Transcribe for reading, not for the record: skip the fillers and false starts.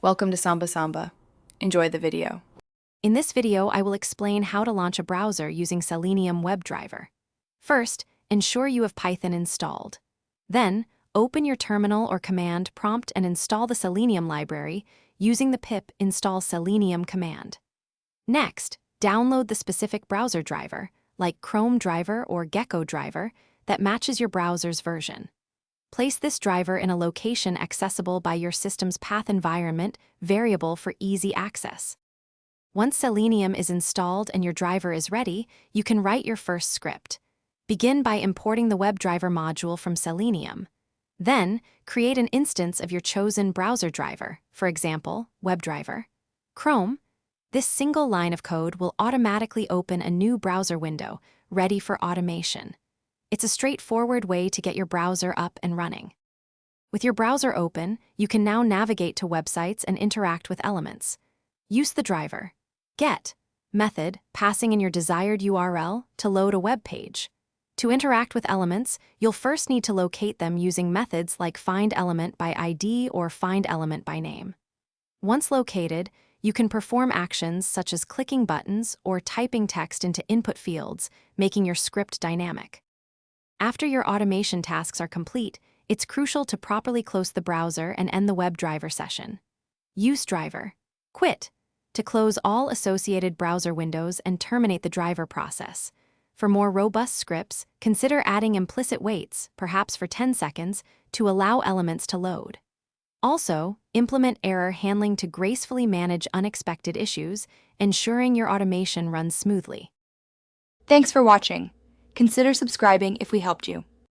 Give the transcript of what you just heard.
Welcome to Samba Samba. Enjoy the video. In this video, I will explain how to launch a browser using Selenium Webdriver. First, ensure you have Python installed. Then, open your terminal or command prompt and install the Selenium library using the pip install Selenium command. Next, download the specific browser driver, like Chrome driver or Gecko driver, that matches your browser's version. Place this driver in a location accessible by your system's path environment variable for easy access. Once Selenium is installed and your driver is ready, you can write your first script. Begin by importing the WebDriver module from Selenium. Then, create an instance of your chosen browser driver, for example, WebDriver. Chrome. This single line of code will automatically open a new browser window, ready for automation. It's a straightforward way to get your browser up and running. With your browser open, you can now navigate to websites and interact with elements. Use the driver get method, passing in your desired URL, to load a web page. To interact with elements, you'll first need to locate them using methods like findElement by ID or findElement by name. Once located, you can perform actions such as clicking buttons or typing text into input fields, making your script dynamic. After your automation tasks are complete, it's crucial to properly close the browser and end the WebDriver session. Use driver quit to close all associated browser windows and terminate the driver process. For more robust scripts, consider adding implicit waits, perhaps for 10 seconds, to allow elements to load. Also, implement error handling to gracefully manage unexpected issues, ensuring your automation runs smoothly. Thanks for watching. Consider subscribing if we helped you.